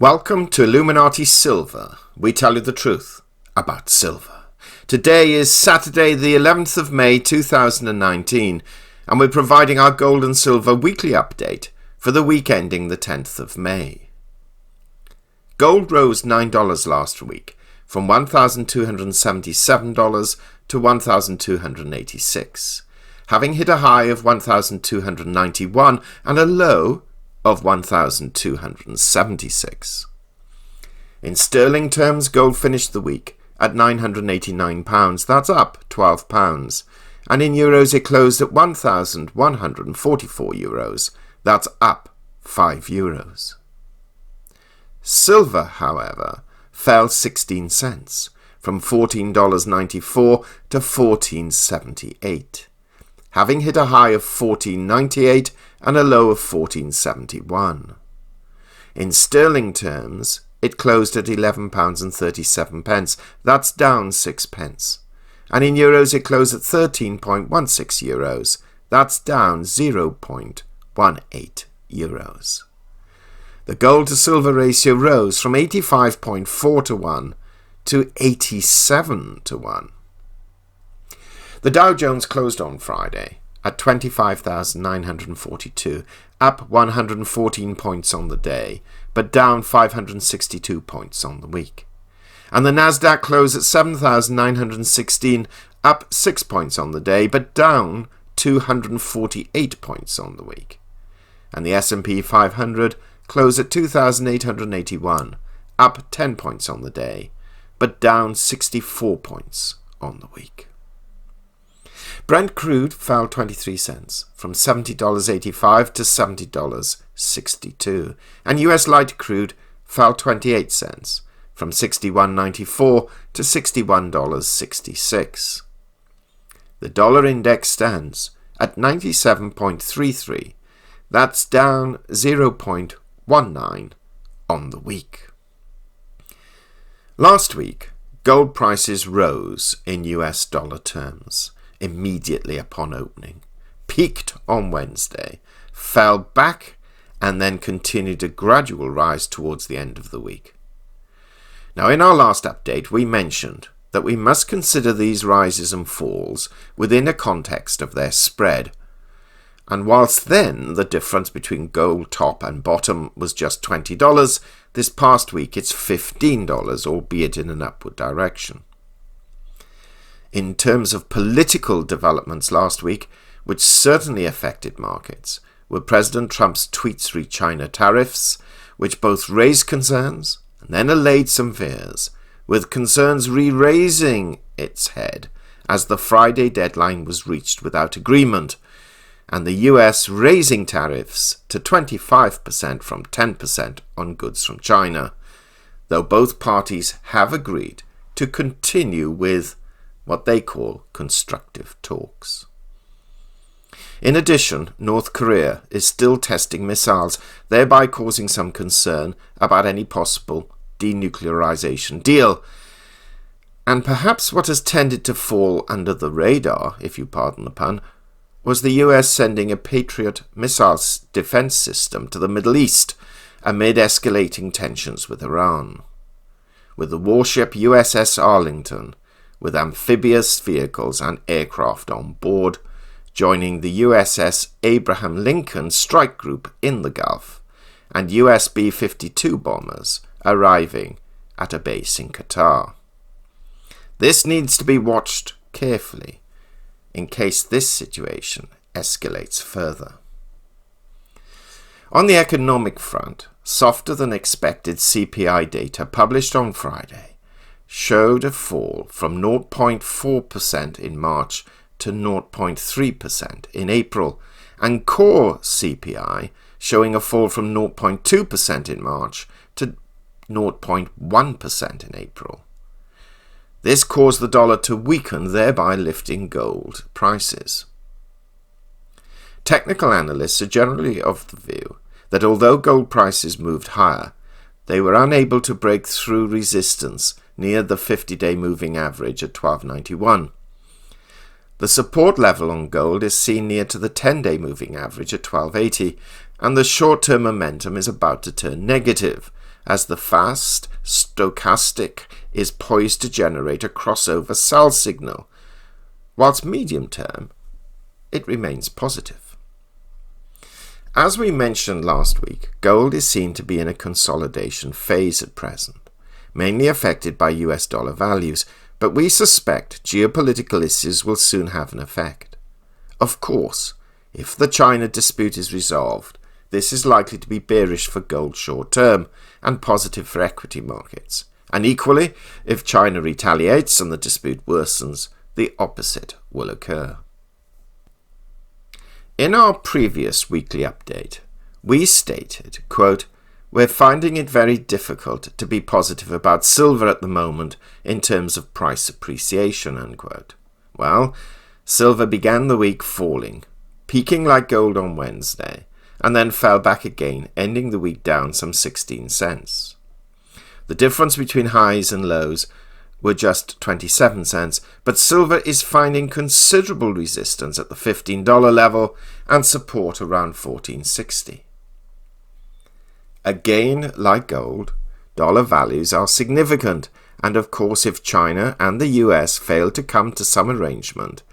Welcome to Illuminati Silver. We tell you the truth about silver. Today is Saturday the 11th of May 2019 and we're providing our gold and silver weekly update for the week ending the 10th of May. Gold rose $9 last week from $1,277 to $1,286, having hit a high of $1,291 and a low of $1,276. In sterling terms, gold finished the week at £989, that's up £12, and in euros it closed at €1,144, that's up €5. Silver, however, fell 16 cents, from $14.94 to $14.78, having hit a high of $14.98 and a low of $14.71. In sterling terms, it closed at £11.37, that's down 6 pence. And in euros it closed at €13.16, that's down 0.18 euros. The gold to silver ratio rose from 85.4 to 1 to 87 to 1. The Dow Jones closed on Friday at 25,942, up 114 points on the day, but down 562 points on the week. And the NASDAQ closed at 7,916, up 6 points on the day, but down 248 points on the week. And the S&P 500 closed at 2,881, up 10 points on the day, but down 64 points on the week. Brent crude fell 23 cents, from $70.85 to $70.62, and US light crude fell 28 cents, from $61.94 to $61.66. The dollar index stands at 97.33, that's down 0.19 on the week. Last week, gold prices rose in US dollar terms immediately upon opening, peaked on Wednesday, fell back, and then continued a gradual rise towards the end of the week. Now, in our last update, we mentioned that we must consider these rises and falls within a context of their spread. And whilst then the difference between gold top and bottom was just $20, this past week it's $15, albeit in an upward direction. In terms of political developments last week, which certainly affected markets, were President Trump's tweets re China tariffs, which both raised concerns and then allayed some fears, with concerns re-raising its head as the Friday deadline was reached without agreement, and the US raising tariffs to 25% from 10% on goods from China, though both parties have agreed to continue with what they call constructive talks. In addition, North Korea is still testing missiles, thereby causing some concern about any possible denuclearization deal. And perhaps what has tended to fall under the radar, if you pardon the pun, was the US sending a Patriot missile defense system to the Middle East amid escalating tensions with Iran. With the warship USS Arlington, with amphibious vehicles and aircraft on board, joining the USS Abraham Lincoln strike group in the Gulf, and US B-52 bombers arriving at a base in Qatar. This needs to be watched carefully in case this situation escalates further. On the economic front, softer than expected CPI data published on Friday showed a fall from 0.4% in March to 0.3% in April, and core CPI showing a fall from 0.2% in March to 0.1% in April. This caused the dollar to weaken, thereby lifting gold prices. Technical analysts are generally of the view that although gold prices moved higher, they were unable to break through resistance near the 50-day moving average at $12.91. The support level on gold is seen near to the 10-day moving average at $12.80, and the short-term momentum is about to turn negative as the fast stochastic is poised to generate a crossover sell signal, whilst medium term it remains positive. As we mentioned last week, gold is seen to be in a consolidation phase at present, mainly affected by US dollar values, but we suspect geopolitical issues will soon have an effect. Of course, if the China dispute is resolved, this is likely to be bearish for gold short term and positive for equity markets. And equally, if China retaliates and the dispute worsens, the opposite will occur. In our previous weekly update, we stated, quote, "We're finding it very difficult to be positive about silver at the moment in terms of price appreciation," unquote. Well, silver began the week falling, peaking like gold on Wednesday, and then fell back again, ending the week down some 16 cents. The difference between highs and lows were just 27 cents, but silver is finding considerable resistance at the $15 level and support around $14.60. Again, like gold, dollar values are significant, and of course if China and the US fail to come to some arrangement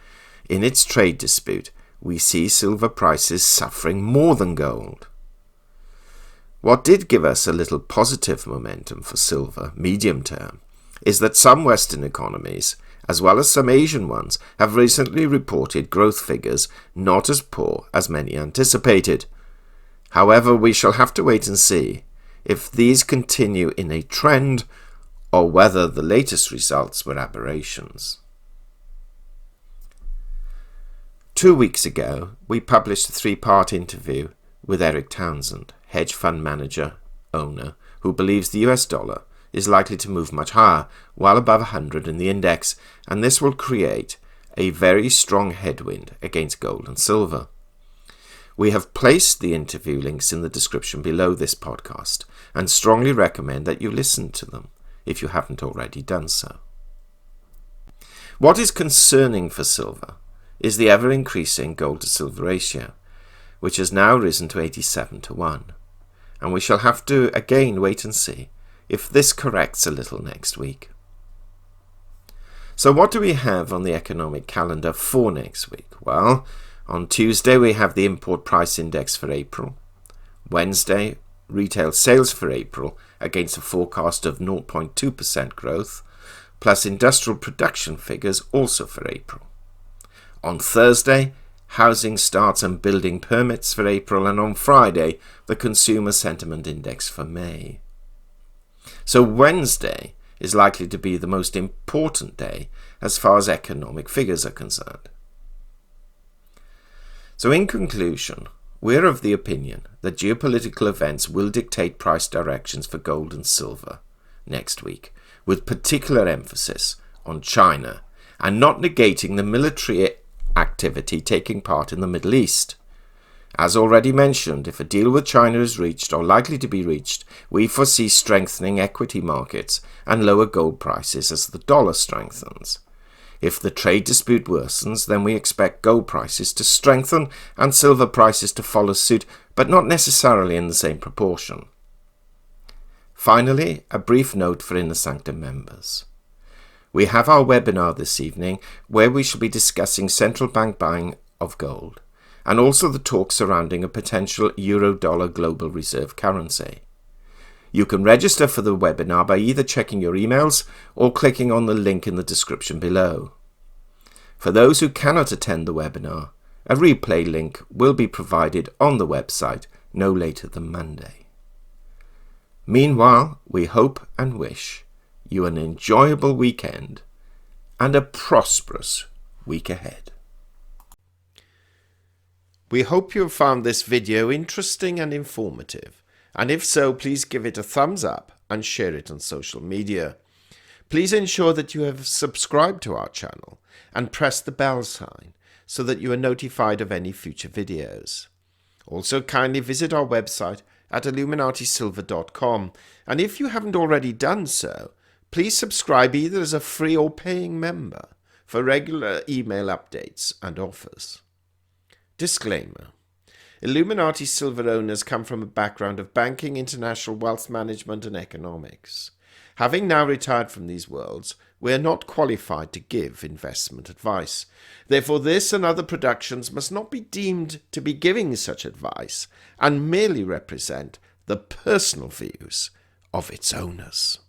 in its trade dispute, we see silver prices suffering more than gold. What did give us a little positive momentum for silver medium term is that some Western economies, as well as some Asian ones, have recently reported growth figures not as poor as many anticipated. However, we shall have to wait and see if these continue in a trend or whether the latest results were aberrations. 2 weeks ago, we published a 3-part interview with Erik Townsend, hedge fund manager, owner, who believes the US dollar is likely to move much higher, well above 100 in the index, and this will create a very strong headwind against gold and silver. We have placed the interview links in the description below this podcast and strongly recommend that you listen to them if you haven't already done so. What is concerning for silver is the ever-increasing gold to silver ratio, which has now risen to 87-1, and we shall have to again wait and see if this corrects a little next week. So what do we have on the economic calendar for next week? Well, on Tuesday we have the import price index for April. Wednesday, retail sales for April against a forecast of 0.2% growth, plus industrial production figures also for April. On Thursday, housing starts and building permits for April, and on Friday, the consumer sentiment index for May. So Wednesday is likely to be the most important day as far as economic figures are concerned. So in conclusion, we're of the opinion that geopolitical events will dictate price directions for gold and silver next week, with particular emphasis on China and not negating the military activity taking part in the Middle East. As already mentioned, if a deal with China is reached or likely to be reached, we foresee strengthening equity markets and lower gold prices as the dollar strengthens. If the trade dispute worsens, then we expect gold prices to strengthen and silver prices to follow suit, but not necessarily in the same proportion. Finally, a brief note for Inner Sanctum members. We have our webinar this evening where we shall be discussing central bank buying of gold, and also the talk surrounding a potential euro-dollar global reserve currency. You can register for the webinar by either checking your emails or clicking on the link in the description below. For those who cannot attend the webinar, a replay link will be provided on the website no later than Monday. Meanwhile, we hope and wish you an enjoyable weekend and a prosperous week ahead. We hope you have found this video interesting and informative, and if so, please give it a thumbs up and share it on social media. Please ensure that you have subscribed to our channel and press the bell sign so that you are notified of any future videos. Also, kindly visit our website at illuminatisilver.com, and if you haven't already done so, please subscribe either as a free or paying member for regular email updates and offers. Disclaimer: Illuminati silver owners come from a background of banking, international wealth management, and economics. Having now retired from these worlds, we are not qualified to give investment advice. Therefore, this and other productions must not be deemed to be giving such advice, and merely represent the personal views of its owners.